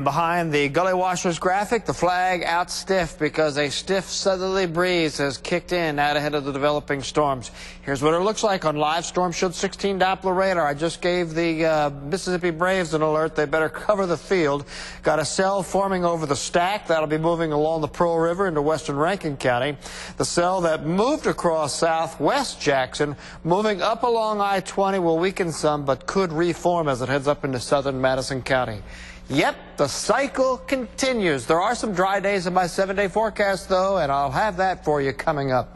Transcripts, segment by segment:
Behind the Gully Washers graphic, the flag out stiff because a stiff southerly breeze has kicked in out ahead of the developing storms. Here's what it looks like on live Storm Shield 16 Doppler radar. I just gave the Mississippi Braves an alert. They better cover the field. Got a cell forming over the stack. That'll be moving along the Pearl River into western Rankin County. The cell that moved across southwest Jackson, moving up along I-20, will weaken some but could reform as it heads up into southern Madison County. Yep, the cycle continues. There are some dry days in my 7-day forecast, though, and I'll have that for you coming up.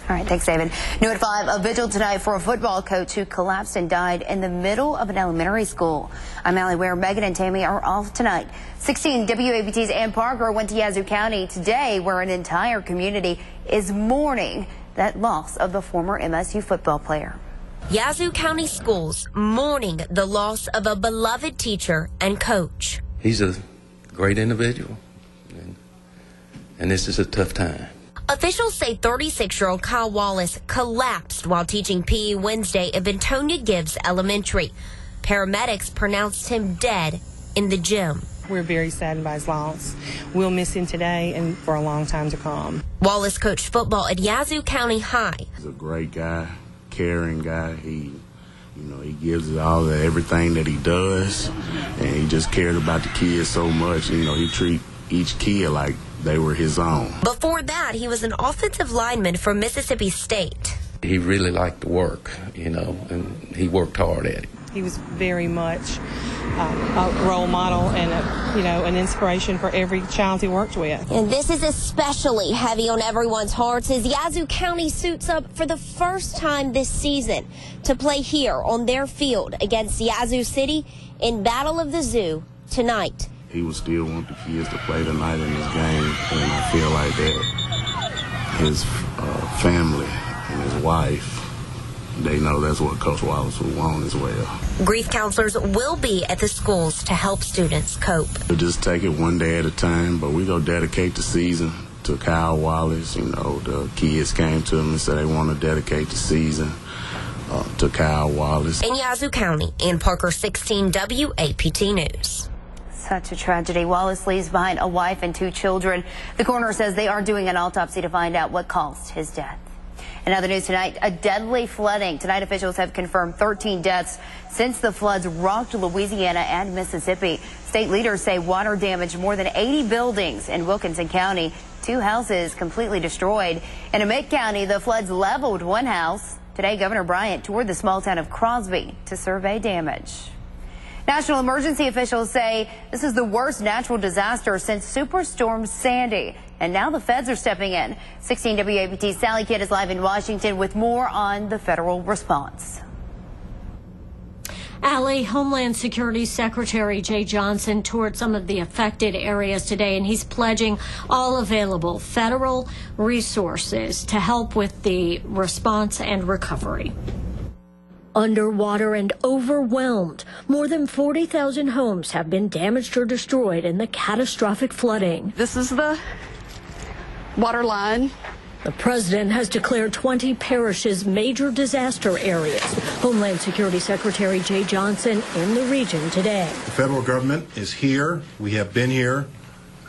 All right, thanks, David. New at 5, a vigil tonight for a football coach who collapsed and died in the middle of an elementary school. I'm Allie Ware. Megan and Tammy are off tonight. 16 WABT's Ann Parker went to Yazoo County today, where an entire community is mourning that loss of the former MSU football player. Yazoo County schools mourning the loss of a beloved teacher and coach. He's a great individual, and this is a tough time. Officials say 36-year-old Kyle Wallace collapsed while teaching PE Wednesday at Bentonia Gibbs Elementary. Paramedics pronounced him dead in the gym. We're very saddened by his loss. We'll miss him today and for a long time to come. Wallace coached football at Yazoo County High. He's a great guy. Caring guy. He gives it all everything that he does, and he just cared about the kids so much. He treat each kid like they were his own. Before that, he was an offensive lineman for Mississippi State. He really liked to work, and he worked hard at it. He was very much a role model and an inspiration for every child he worked with. And this is especially heavy on everyone's hearts as Yazoo County suits up for the first time this season to play here on their field against Yazoo City in Battle of the Zoo tonight. He would still want the kids to play tonight in this game, and I feel like that his family and his wife, they know that's what Coach Wallace would want as well. Grief counselors will be at the schools to help students cope. We'll just take it one day at a time, but we're going to dedicate the season to Kyle Wallace. The kids came to him and said they want to dedicate the season to Kyle Wallace. In Yazoo County, Ann Parker, 16 WAPT News. Such a tragedy. Wallace leaves behind a wife and 2 children. The coroner says they are doing an autopsy to find out what caused his death. In other news tonight, a deadly flooding. Tonight, officials have confirmed 13 deaths since the floods rocked Louisiana and Mississippi. State leaders say water damaged more than 80 buildings in Wilkinson County. 2 houses completely destroyed. In Emmet County, the floods leveled 1 house. Today, Governor Bryant toured the small town of Crosby to survey damage. National emergency officials say this is the worst natural disaster since Superstorm Sandy. And now the feds are stepping in. 16 WAPT's Sally Kidd is live in Washington with more on the federal response. Allie, Homeland Security Secretary Jeh Johnson toured some of the affected areas today, and he's pledging all available federal resources to help with the response and recovery. Underwater and overwhelmed, more than 40,000 homes have been damaged or destroyed in the catastrophic flooding. This is the water line. The president has declared 20 parishes major disaster areas. Homeland Security Secretary Jeh Johnson in the region today. The federal government is here. We have been here.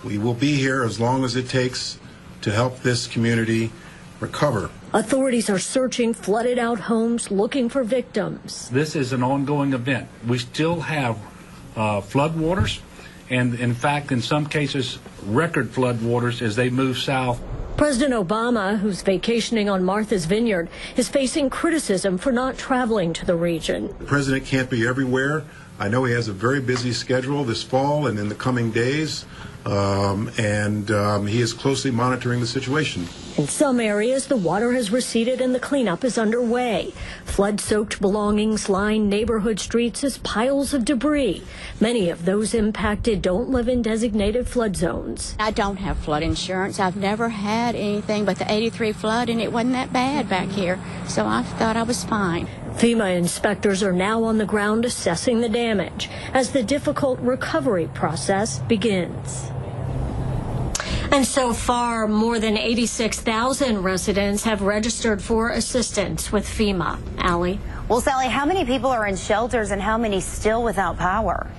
We will be here as long as it takes to help this community recover. Authorities are searching flooded out homes looking for victims. This is an ongoing event. We still have flood waters, and in fact, in some cases, record flood waters as they move south. President Obama, who's vacationing on Martha's Vineyard, is facing criticism for not traveling to the region. The president can't be everywhere. I know he has a very busy schedule this fall and in the coming days, and he is closely monitoring the situation. In some areas, the water has receded and the cleanup is underway. Flood-soaked belongings line neighborhood streets as piles of debris. Many of those impacted don't live in designated flood zones. I don't have flood insurance. I've never had anything but the 83 flood, and it wasn't that bad back here, so I thought I was fine. FEMA inspectors are now on the ground assessing the damage as the difficult recovery process begins. And so far, more than 86,000 residents have registered for assistance with FEMA. Allie? Well, Sally, how many people are in shelters and how many still without power?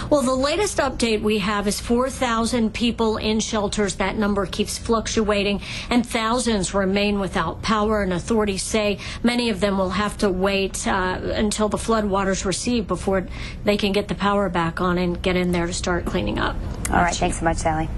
Well, the latest update we have is 4,000 people in shelters. That number keeps fluctuating, and thousands remain without power, and authorities say many of them will have to wait until the floodwaters recede before they can get the power back on and get in there to start cleaning up. All right, thanks so much, Sally.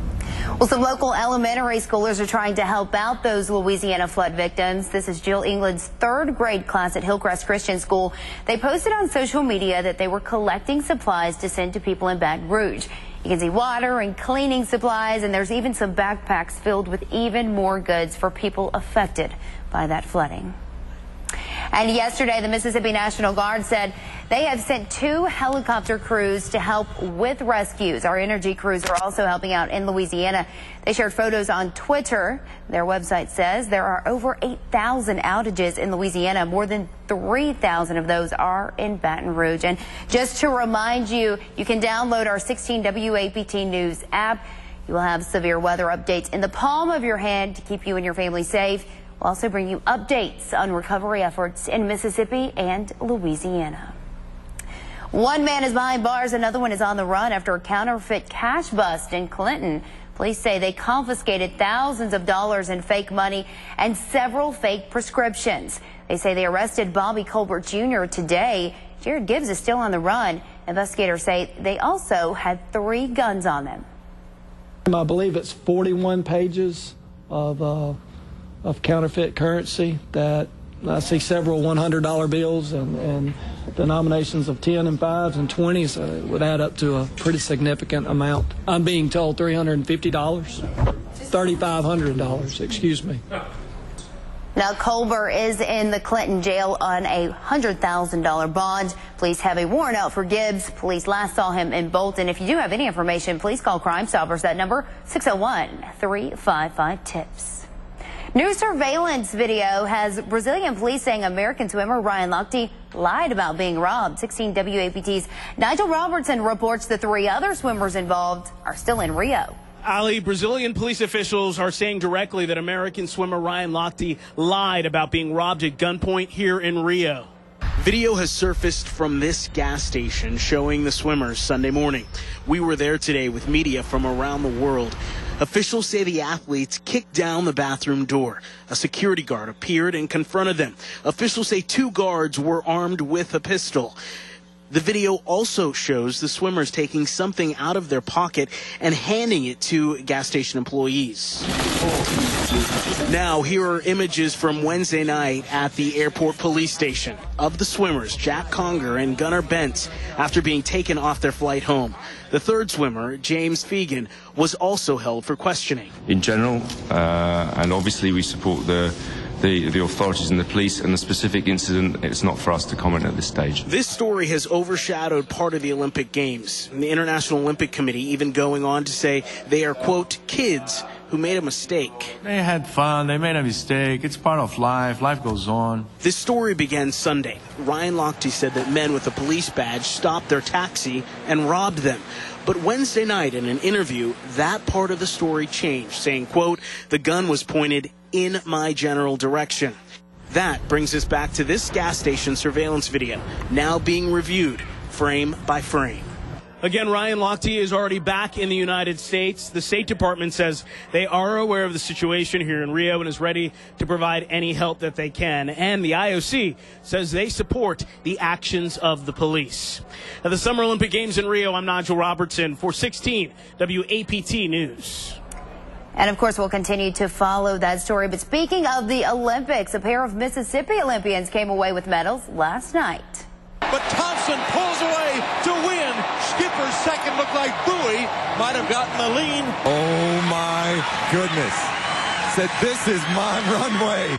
Well, some local elementary schoolers are trying to help out those Louisiana flood victims. This is Jill England's third grade class at Hillcrest Christian School. They posted on social media that they were collecting supplies to send to people in Baton Rouge. You can see water and cleaning supplies, and there's even some backpacks filled with even more goods for people affected by that flooding. And yesterday, the Mississippi National Guard said they have sent 2 helicopter crews to help with rescues. Our energy crews are also helping out in Louisiana. They shared photos on Twitter. Their website says there are over 8,000 outages in Louisiana. More than 3,000 of those are in Baton Rouge. And just to remind you, you can download our 16 WAPT News app. You will have severe weather updates in the palm of your hand to keep you and your family safe. We'll also bring you updates on recovery efforts in Mississippi and Louisiana. One man is behind bars, another one is on the run after a counterfeit cash bust in Clinton. Police say they confiscated thousands of dollars in fake money and several fake prescriptions. They say they arrested Bobby Colbert Jr. today. Jared Gibbs is still on the run. Investigators say they also had 3 guns on them. I believe it's 41 pages of counterfeit currency. That I see several $100 bills and denominations of 10 and 5s and 20s. It would add up to a pretty significant amount. I'm being told $350, $3,500, excuse me. Now, Colbert is in the Clinton jail on a $100,000 bond. Police have a warrant out for Gibbs. Police last saw him in Bolton. If you do have any information, please call Crime Stoppers. That number, 601-355-TIPS. New surveillance video has Brazilian police saying American swimmer Ryan Lochte lied about being robbed. 16 WAPT's Nigel Robertson reports the 3 other swimmers involved are still in Rio. Ali, Brazilian police officials are saying directly that American swimmer Ryan Lochte lied about being robbed at gunpoint here in Rio. Video has surfaced from this gas station showing the swimmers Sunday morning. We were there today with media from around the world. Officials say the athletes kicked down the bathroom door. A security guard appeared and confronted them. Officials say 2 guards were armed with a pistol. The video also shows the swimmers taking something out of their pocket and handing it to gas station employees. Now, here are images from Wednesday night at the airport police station of the swimmers, Jack Conger and Gunnar Bentz, after being taken off their flight home. The third swimmer, James Fegan, was also held for questioning. In general, and obviously we support the authorities and the police, and the specific incident, it's not for us to comment at this stage. This story has overshadowed part of the Olympic Games. And the International Olympic Committee even going on to say they are, quote, kids who made a mistake. They had fun. They made a mistake. It's part of life. Life goes on. This story began Sunday. Ryan Lochte said that men with a police badge stopped their taxi and robbed them. But Wednesday night in an interview, that part of the story changed, saying, quote, the gun was pointed in my general direction. That brings us back to this gas station surveillance video, now being reviewed frame by frame. Again, Ryan Lochte is already back in the United States. The State Department says they are aware of the situation here in Rio and is ready to provide any help that they can. And the IOC says they support the actions of the police. At the Summer Olympic Games in Rio, I'm Nigel Robertson for 16 WAPT News. And, of course, we'll continue to follow that story. But speaking of the Olympics, a pair of Mississippi Olympians came away with medals last night. But Thompson pulls away to win. Skipper's second looked like Bowie might have gotten the lead. Oh, my goodness. Said, this is my runway.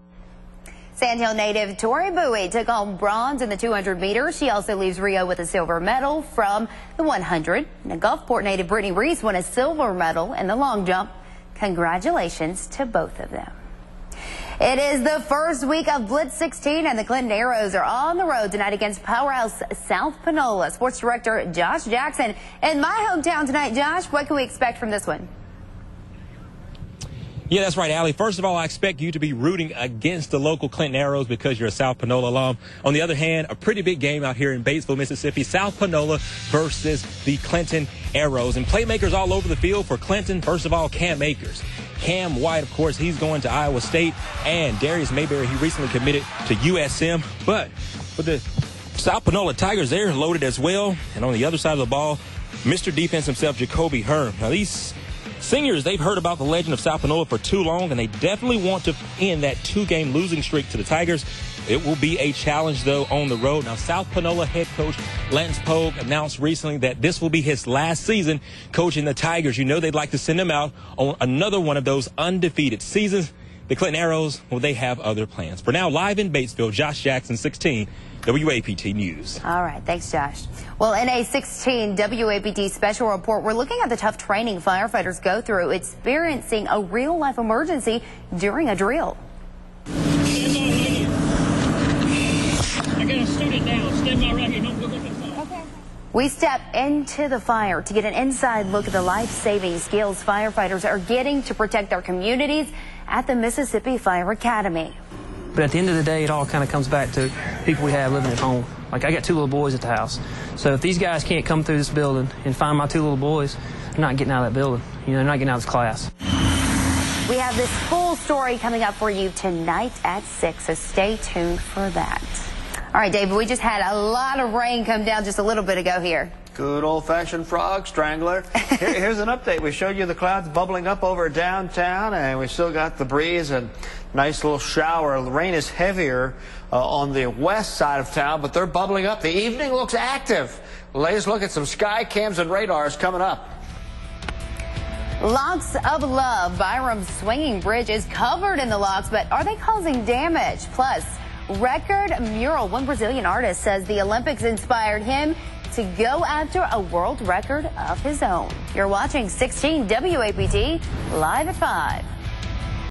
Sandhill native Tori Bowie took home bronze in the 200 meters. She also leaves Rio with a silver medal from the 100. And Gulfport native Brittany Reese won a silver medal in the long jump. Congratulations to both of them. It is the first week of Blitz 16, and the Clinton Arrows are on the road tonight against powerhouse South Panola. Sports director Josh Jackson in my hometown tonight. Josh, what can we expect from this one? Yeah, that's right, Allie. First of all, I expect you to be rooting against the local Clinton Arrows because you're a South Panola alum. On the other hand, a pretty big game out here in Batesville, Mississippi. South Panola versus the Clinton Arrows. And playmakers all over the field for Clinton. First of all, Cam Akers. Cam White, of course, he's going to Iowa State. And Darius Mayberry, he recently committed to USM. But with the South Panola Tigers, they're loaded as well. And on the other side of the ball, Mr. Defense himself, Jacoby Hearn. Now, these seniors, they've heard about the legend of South Panola for too long, and they definitely want to end that 2-game losing streak to the Tigers. It will be a challenge, though, on the road. Now, South Panola head coach Lance Pogue announced recently that this will be his last season coaching the Tigers. You know they'd like to send him out on another one of those undefeated seasons. The Clinton Arrows, well, they have other plans. For now, live in Batesville, Josh Jackson, 16, WAPT News. All right. Thanks, Josh. Well, in a 16 WAPT special report, we're looking at the tough training firefighters go through experiencing a real-life emergency during a drill. I got a student down. Stand by right here. Don't look at the phone. Okay. We step into the fire to get an inside look at the life-saving skills firefighters are getting to protect their communities at the Mississippi Fire Academy. But at the end of the day, it all kind of comes back to people we have living at home. Like, I got 2 little boys at the house. So if these guys can't come through this building and find my 2 little boys, they're not getting out of that building. You know, they're not getting out of this class. We have this full story coming up for you tonight at 6, so stay tuned for that. All right, David, we just had a lot of rain come down just a little bit ago here. Good old-fashioned frog strangler. Here's an update. We showed you the clouds bubbling up over downtown, and we still got the breeze and nice little shower. The rain is heavier on the west side of town, but they're bubbling up. The evening looks active. Latest look at some sky cams and radars coming up. Locks of Love. Byram's swinging bridge is covered in the locks, but are they causing damage? Plus, record mural. One Brazilian artist says the Olympics inspired him to go after a world record of his own. You're watching 16 WAPT live at 5.